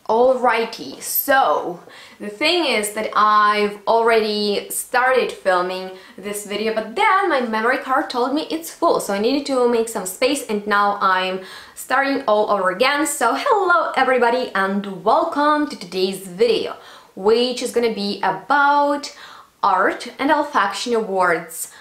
Alrighty, so the thing is that I've already started filming this video, but then my memory card told me it's full, so I needed to make some space, and now I'm starting all over again. So hello everybody and welcome to today's video, which is gonna be about Art and Olfaction Awards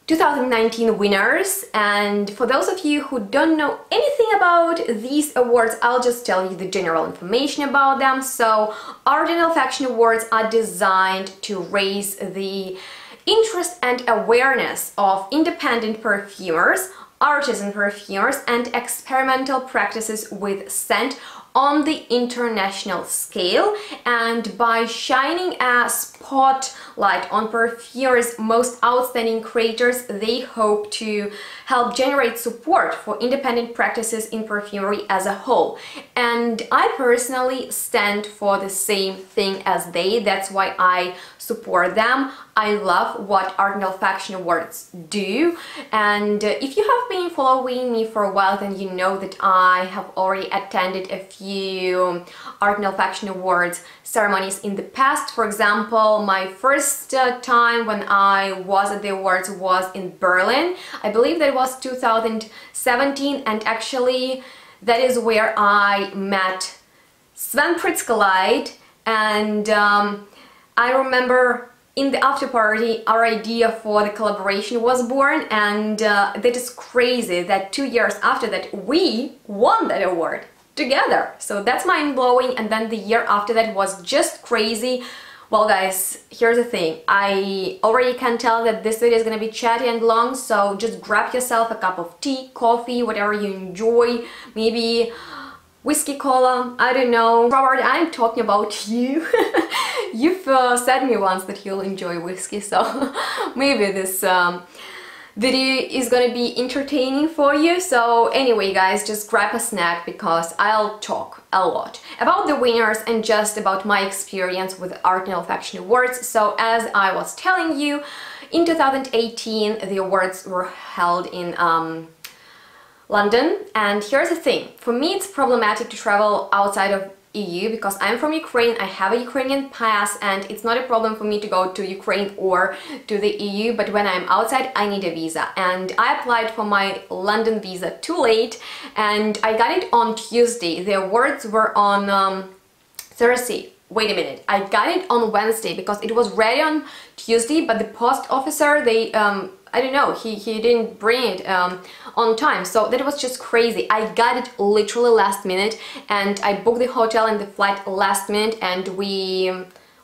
2019 winners. And for those of you who don't know anything about these awards, I'll just tell you the general information about them. So Art and Olfaction Awards are designed to raise the interest and awareness of independent perfumers, artisan perfumers, and experimental practices with scent on the international scale, and by shining a spotlight on perfumers' most outstanding creators, they hope to help generate support for independent practices in perfumery as a whole. And I personally stand for the same thing as they. That's why I support them. I love what Art and Olfaction Awards do, and if you have been following me for a while, then you know that I have already attended a few Art and Olfaction Awards ceremonies in the past. For example, my first time when I was at the awards was in Berlin. I believe that was 2017, and actually that is where I met SVEN PRITZKOLEIT, and I remember in the after party our idea for the collaboration was born, and that is crazy that 2 years after that we won that award together. So that's mind-blowing. And then the year after that was just crazy. Well guys, here's the thing, I already can tell that this video is gonna be chatty and long, so just grab yourself a cup of tea, coffee, whatever you enjoy, maybe whiskey, cola, I don't know. Robert, I'm talking about you. You've said me once that you'll enjoy whiskey, so maybe this video is gonna be entertaining for you. So anyway guys, just grab a snack because I'll talk a lot about the winners and just about my experience with Art and Olfaction Awards. So as I was telling you, in 2018 the awards were held in London, and here's the thing, for me it's problematic to travel outside of EU because I'm from Ukraine, I have a Ukrainian pass, and it's not a problem for me to go to Ukraine or to the EU, but when I'm outside I need a visa, and I applied for my London visa too late and I got it on Tuesday. The awards were on Thursday. Wait a minute, I got it on Wednesday because it was ready on Tuesday, but the post officer, they I don't know, he didn't bring it on time, so that was just crazy. I got it literally last minute, and I booked the hotel and the flight last minute, and we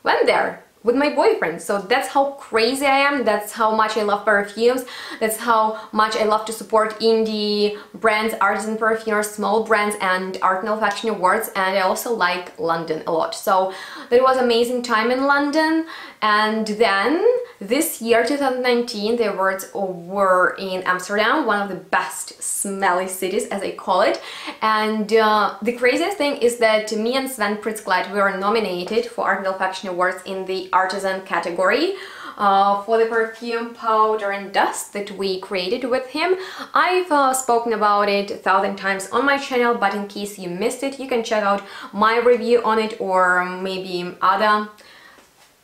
went there with my boyfriend. So that's how crazy I am, that's how much I love perfumes, that's how much I love to support indie brands, artisan perfumers, small brands, and Art and Olfaction Awards, and I also like London a lot. So that was amazing time in London. And then this year, 2019, the awards were in Amsterdam, one of the best smelly cities, as I call it. And the craziest thing is that me and SVEN PRITZKOLEIT were nominated for Art and Olfaction Awards in the Artisan category for the perfume Powder and Dust that we created with him. I've spoken about it 1,000 times on my channel, but in case you missed it, you can check out my review on it, or maybe other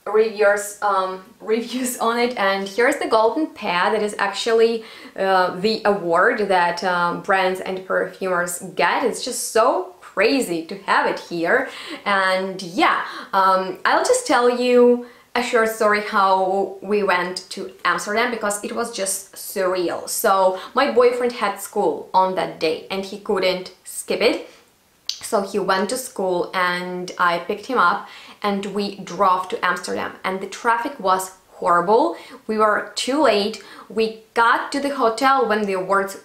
reviews on it. And here's the golden pair. That is actually the award that brands and perfumers get. It's just so crazy to have it here. And yeah, I'll just tell you a short story how we went to Amsterdam because it was just surreal. So my boyfriend had school on that day and he couldn't skip it. So he went to school and I picked him up and we drove to Amsterdam, and the traffic was horrible. We were too late. We got to the hotel when the awards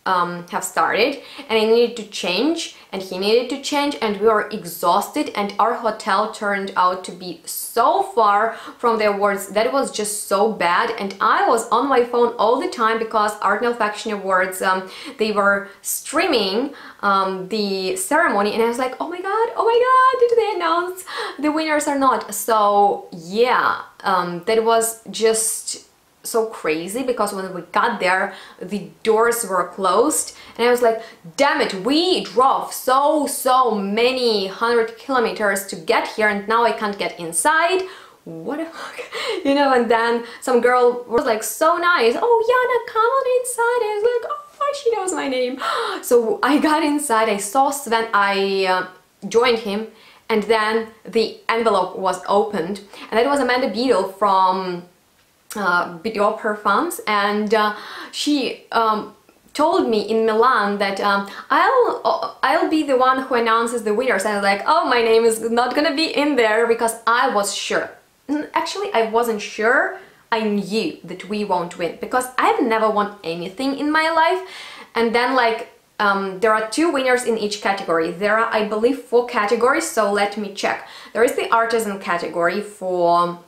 have started, and I needed to change and he needed to change, and we were exhausted, and our hotel turned out to be so far from the awards that was just so bad. And I was on my phone all the time because Art and Olfaction Awards, they were streaming the ceremony, and I was like, oh my god, did they announce the winners or not? So yeah, that was just so crazy because when we got there the doors were closed and I was like, damn it, we drove so many 100 kilometers to get here and now I can't get inside. What the fuck, you know? And then some girl was like so nice, oh Yana, come on inside. I was like, oh, she knows my name. So I got inside, I saw Sven, I joined him, and then the envelope was opened and that was Amanda Beadle from PK Perfumes, and she told me in Milan that I'll be the one who announces the winners. And I was like, oh, my name is not gonna be in there, because I was sure. Actually, I wasn't sure. I knew that we won't win because I've never won anything in my life. And then like there are 2 winners in each category. There are, I believe, 4 categories, so let me check. There is the artisan category for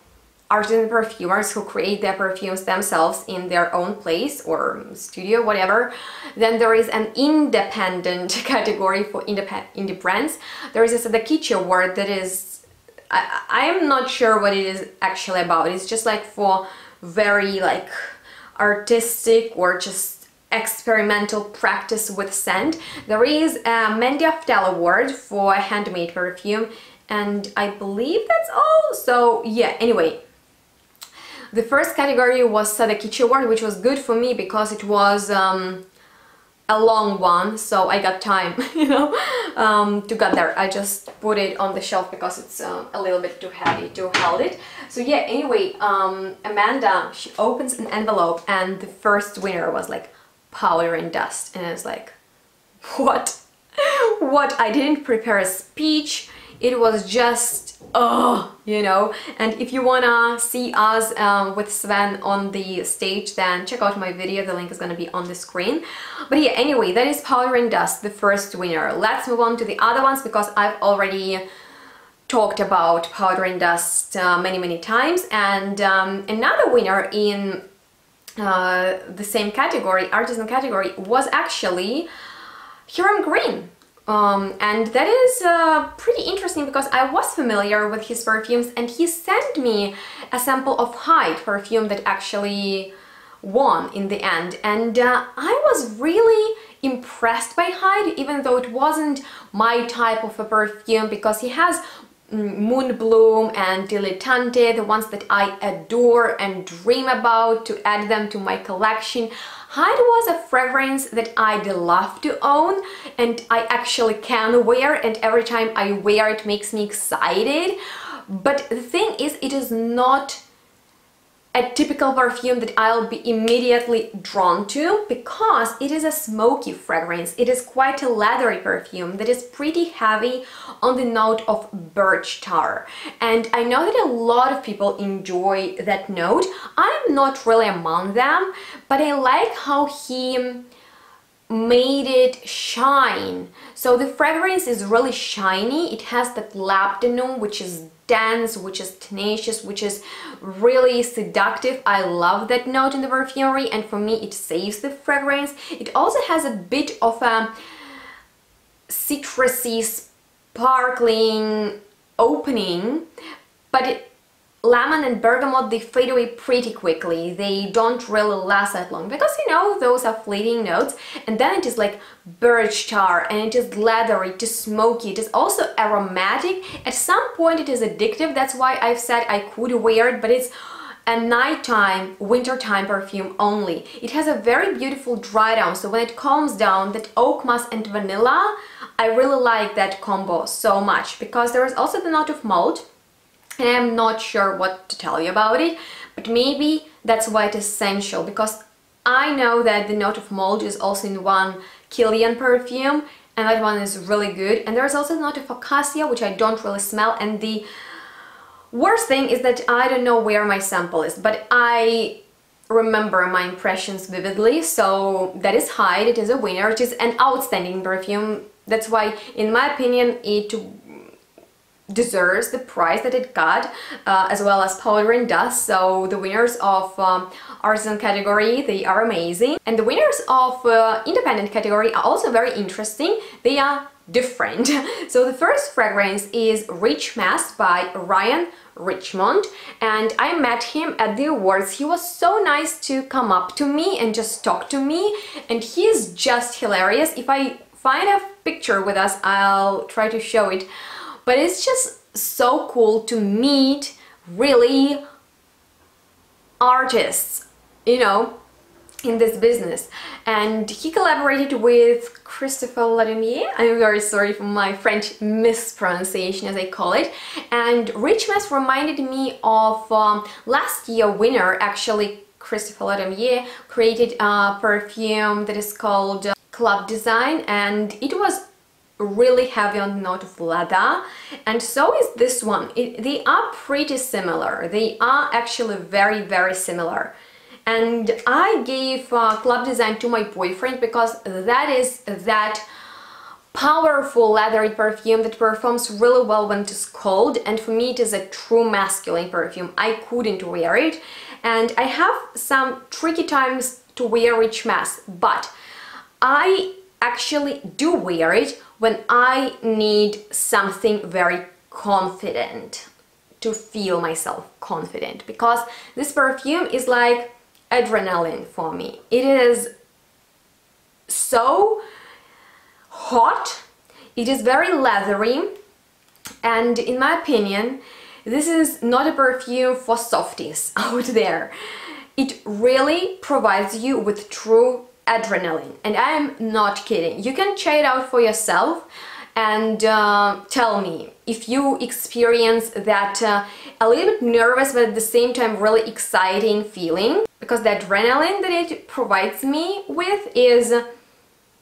artisan perfumers who create their perfumes themselves in their own place or studio, whatever. Then there is an independent category for indie brands. There is a Sadakichi award that is, I'm not sure what it is actually about. It's just like for very like artistic or just experimental practice with scent. There is a Mandy Aftel award for a handmade perfume, and I believe that's all. So yeah, anyway, the first category was Sadakichi award, which was good for me because it was a long one, so I got time, you know, to get there. I just put it on the shelf because it's a little bit too heavy to hold it. So yeah, anyway, Amanda, she opens an envelope and the first winner was like powder and dust, and I was like, what? What? I didn't prepare a speech. It was just, oh, you know. And if you wanna see us with Sven on the stage, then check out my video, the link is gonna be on the screen. But yeah, anyway, that is powder and dust, the first winner. Let's move on to the other ones because I've already talked about powder and dust many times. And another winner in the same category, artisan category, was actually Hiram Green. And that is pretty interesting because I was familiar with his perfumes, and he sent me a sample of Hyde perfume that actually won in the end. And I was really impressed by Hyde, even though it wasn't my type of a perfume, because he has Moon Bloom and Dilettante, the ones that I adore and dream about to add them to my collection. Hyde was a fragrance that I'd love to own, and I actually can wear, and every time I wear it makes me excited. But the thing is, it is not a typical perfume that I'll be immediately drawn to, because it is a smoky fragrance. It is quite a leathery perfume that is pretty heavy on the note of birch tar. And I know that a lot of people enjoy that note. I'm not really among them, but I like how he made it shine. So the fragrance is really shiny. It has that labdanum, which is dense, which is tenacious, which is really seductive. I love that note in the perfumery, and for me it saves the fragrance. It also has a bit of a citrusy, sparkling opening, but lemon and bergamot, they fade away pretty quickly. They don't really last that long because, you know, those are fleeting notes. And then it is like birch tar, and it is leathery, it is smoky, it is also aromatic. At some point it is addictive. That's why I've said I could wear it, but it's a nighttime, wintertime perfume only. It has a very beautiful dry down, so when it calms down, that oak moss and vanilla, I really like that combo so much, because there is also the note of malt. And I'm not sure what to tell you about it, but maybe that's why it's essential, because I know that the note of malt is also in one Kilian perfume, and that one is really good. And there's also the note of acacia, which I don't really smell, and the worst thing is that I don't know where my sample is, but I remember my impressions vividly. So that is Hyde. It is a winner. It is an outstanding perfume. That's why, in my opinion, it deserves the prize that it got, as well as powder and dust. So the winners of artisan category, they are amazing, and the winners of independent category are also very interesting. They are different. So the first fragrance is Rich Mass by Richmond, and I met him at the awards. He was so nice to come up to me and just talk to me, and he is just hilarious. If I find a picture with us, I'll try to show it, but it's just so cool to meet really artists, you know, in this business. And he collaborated with Christopher Ladumier. I'm very sorry for my French mispronunciation, as I call it. And Rich Mass reminded me of last year winner, actually. Christopher Ladumier created a perfume that is called Club Design, and it was really heavy on the note of leather, and so is this one. They are pretty similar. They are actually very similar. And I gave Club Design to my boyfriend because that is that powerful leathery perfume that performs really well when it is cold, and for me it is a true masculine perfume. I couldn't wear it, and I have some tricky times to wear Rich Mass, but I actually do wear it when I need something very confident, to feel myself confident, because this perfume is like adrenaline for me. It is so hot, it is very leathery, and in my opinion this is not a perfume for softies out there. It really provides you with true adrenaline, and I am not kidding. You can try it out for yourself and tell me if you experience that a little bit nervous but at the same time really exciting feeling, because the adrenaline that it provides me with is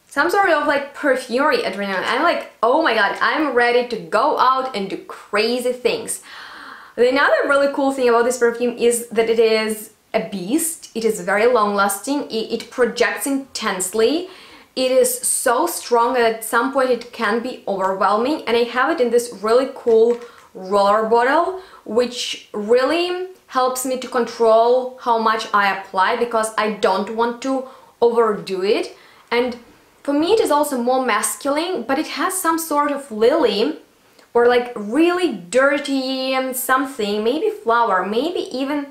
some sort of like perfumery adrenaline. I'm like, oh my god, I'm ready to go out and do crazy things. Another really cool thing about this perfume is that it is a beast. It is very long lasting, it projects intensely, it is so strong that at some point it can be overwhelming, and I have it in this really cool roller bottle, which really helps me to control how much I apply, because I don't want to overdo it. And for me it is also more masculine, but it has some sort of lily or like really dirty something, maybe flower, maybe even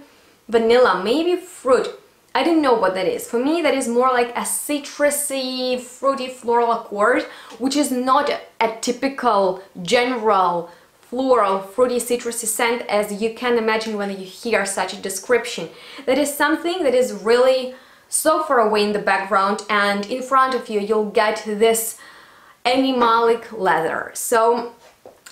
vanilla, maybe fruit. I didn't know what that is. For me that is more like a citrusy, fruity floral accord, which is not a typical general floral, fruity, citrusy scent as you can imagine when you hear such a description. That is something that is really so far away in the background, and in front of you you'll get this animalic leather. So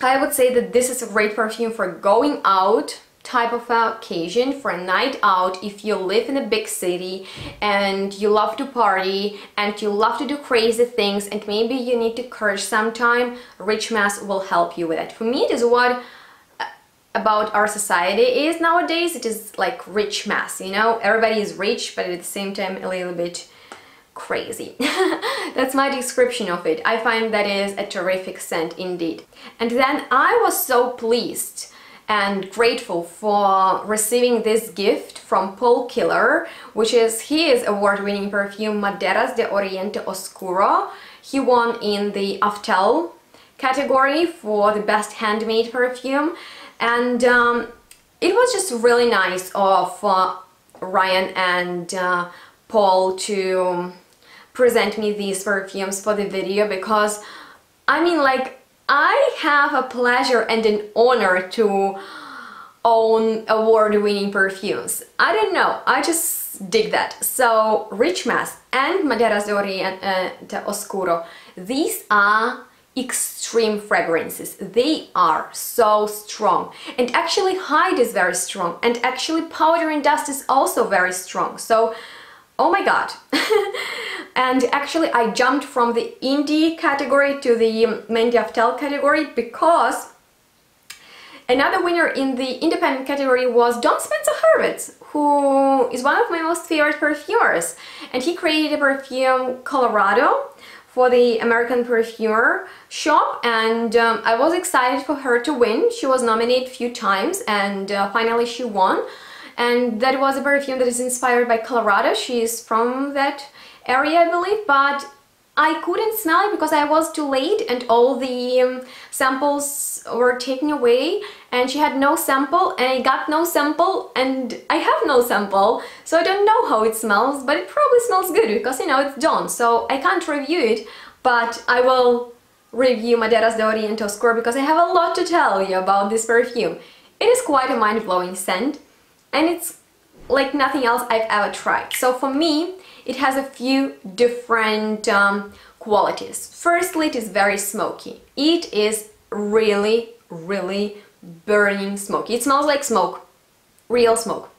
I would say that this is a great perfume for going out type of occasion, for a night out. If you live in a big city and you love to party and you love to do crazy things and maybe you need to curse sometime, Rich Mass will help you with it. For me it is what about our society is nowadays. It is like Rich Mass, you know, everybody is rich but at the same time a little bit crazy. That's my description of it. I find that is a terrific scent indeed. And then I was so pleased and grateful for receiving this gift from Paul Killer, which is his award-winning perfume Maderas de Oriente Oscuro. He won in the Aftel category for the best handmade perfume, and it was just really nice of Ryan and Paul to present me these perfumes for the video, because I mean, like, I have a pleasure and an honor to own award-winning perfumes. I don't know, I just dig that. So Rich Mass and Maderas de Oriente Oscuro, these are extreme fragrances. They are so strong, and actually Hyde is very strong, and actually Powder and Dust is also very strong. So oh my god. And actually I jumped from the indie category to the Mendy Aftel category because another winner in the independent category was Don Spencer Hurwitz, who is one of my most favorite perfumers, and he created a perfume Colorado for the American Perfumer shop, and I was excited for her to win. She was nominated a few times and finally she won. And that was a perfume that is inspired by Colorado. She is from that area, I believe, but I couldn't smell it because I was too late and all the samples were taken away, and she had no sample and I got no sample and I have no sample, so I don't know how it smells, but it probably smells good because, you know, it's Dawn, so I can't review it, but I will review Maderas de Oriente Oscuro because I have a lot to tell you about this perfume. It is quite a mind-blowing scent and it's like nothing else I've ever tried. So for me, it has a few different qualities. Firstly, it is very smoky. It is really, really burning smoky. It smells like smoke, real smoke.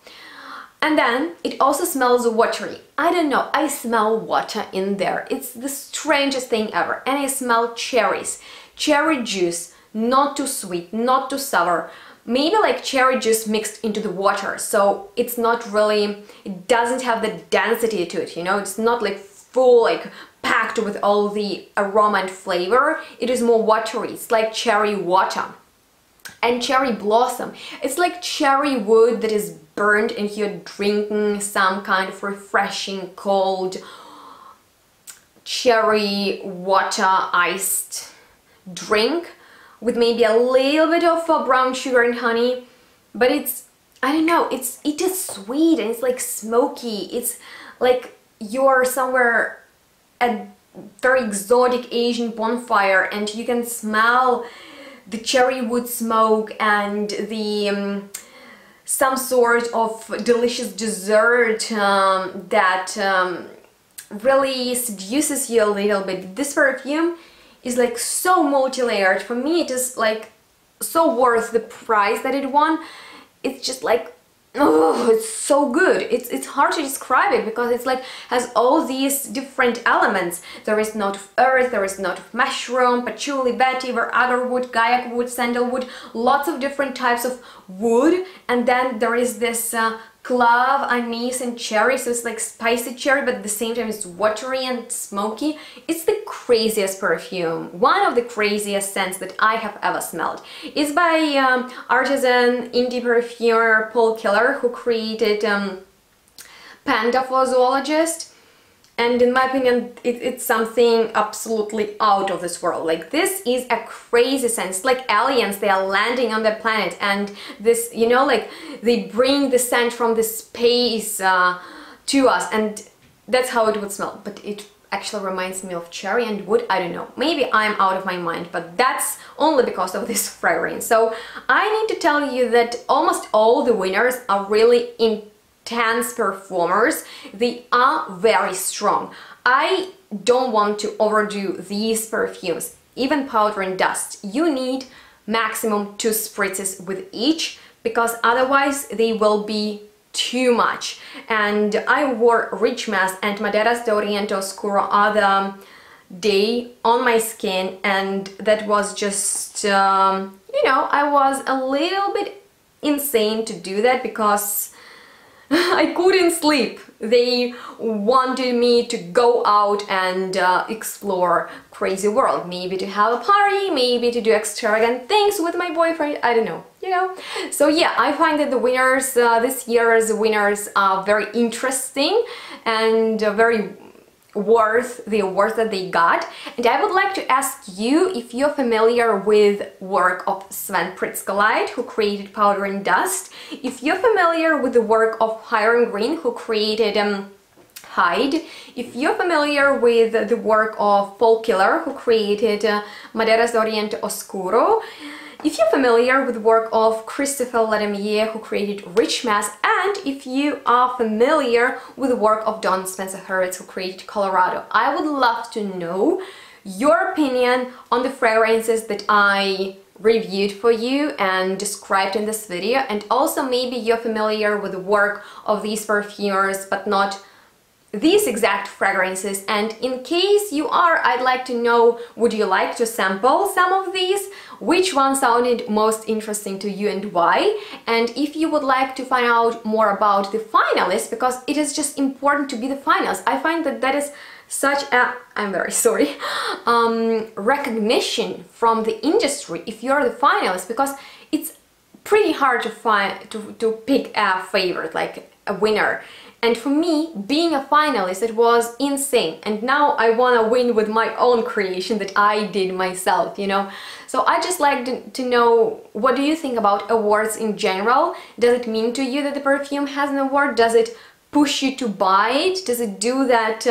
And then it also smells watery. I don't know, I smell water in there. It's the strangest thing ever. And I smell cherries, cherry juice, not too sweet, not too sour. Maybe like cherry juice mixed into the water, so it's not really, it doesn't have the density to it, you know, it's not like full, like packed with all the aroma and flavor. It is more watery, it's like cherry water. And cherry blossom, it's like cherry wood that is burnt and you're drinking some kind of refreshing cold cherry water iced drink with maybe a little bit of brown sugar and honey, but it's, I don't know, it is sweet and it's like smoky. It's like you're somewhere at very exotic Asian bonfire and you can smell the cherry wood smoke and the some sort of delicious dessert that really seduces you a little bit. This perfume is like so multi-layered. For me it is like so worth the price that it won. It's just like, oh, it's so good. It's hard to describe it because it's like has all these different elements. There is note of earth, there is note of mushroom, patchouli, vetiver, agarwood, gaiac wood, sandalwood, lots of different types of wood, and then there is this clove, anise and cherry, so it's like spicy cherry, but at the same time it's watery and smoky. It's the craziest perfume, one of the craziest scents that I have ever smelled. It's by artisan indie perfumer Paul Killer, who created Panda for Zoologist. And in my opinion, it's something absolutely out of this world. Like, this is a crazy scent. It's like aliens, they are landing on the planet, and this, you know, like they bring the scent from the space to us, and that's how it would smell. But it actually reminds me of cherry and wood. I don't know, maybe I'm out of my mind, but that's only because of this fragrance. So I need to tell you that almost all the winners are really intense performers. They are very strong. I don't want to overdo these perfumes. Even powder and dust, you need maximum 2 spritzes with each, because otherwise they will be too much. And I wore Richmond and Maderas de Oriente Oscuro other day on my skin, and that was just, you know, I was a little bit insane to do that because I couldn't sleep. They wanted me to go out and explore crazy world, maybe to have a party, maybe to do extravagant things with my boyfriend, I don't know, you know. So yeah, I find that the winners, this year's winners are very interesting and very worth the awards that they got. And I would like to ask you if you're familiar with work of SVEN PRITZKOLEIT, who created Powder and Dust, if you're familiar with the work of Hiram Green, who created Hyde, if you're familiar with the work of Paul Killer, who created Maderas de Oriente Oscuro, if you're familiar with the work of Christopher Lademier, who created Richmond, and if you are familiar with the work of Don Spencer Hurwitz, who created Colorado, I would love to know your opinion on the fragrances that I reviewed for you and described in this video, and also maybe you're familiar with the work of these perfumers but not these exact fragrances, and in case you are, I'd like to know, would you like to sample some of these? Which one sounded most interesting to you and why? And if you would like to find out more about the finalists, because it is just important to be the finalists. I find that that is such a, I'm very sorry, recognition from the industry if you're the finalist, because it's pretty hard to find, to pick a favorite, like a winner. And for me, being a finalist, it was insane. And now I want to win with my own creation that I did myself, you know. So I just like to know, what do you think about awards in general? Does it mean to you that the perfume has an award? Does it push you to buy it? Does it do that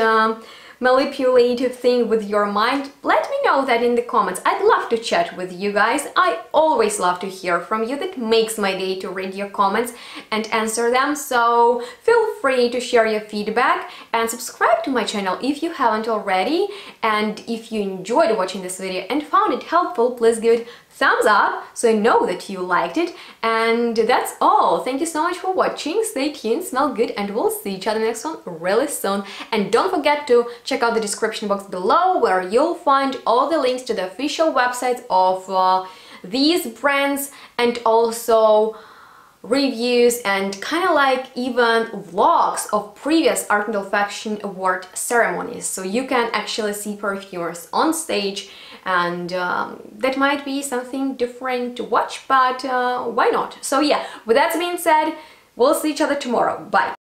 manipulative thing with your mind? Let me know that in the comments. I'd love to chat with you guys. I always love to hear from you. That makes my day to read your comments and answer them. So feel free to share your feedback and subscribe to my channel if you haven't already. And if you enjoyed watching this video and found it helpful, please give it thumbs up so I know that you liked it. And that's all. Thank you so much for watching. Stay tuned, smell good, and we'll see each other next one really soon. And don't forget to check out the description box below, where you'll find all the links to the official websites of these brands, and also reviews and kind of like even vlogs of previous Art Olfaction Award ceremonies, so you can actually see perfumers on stage, and that might be something different to watch, but why not? So yeah, with that being said, we'll see each other tomorrow. Bye!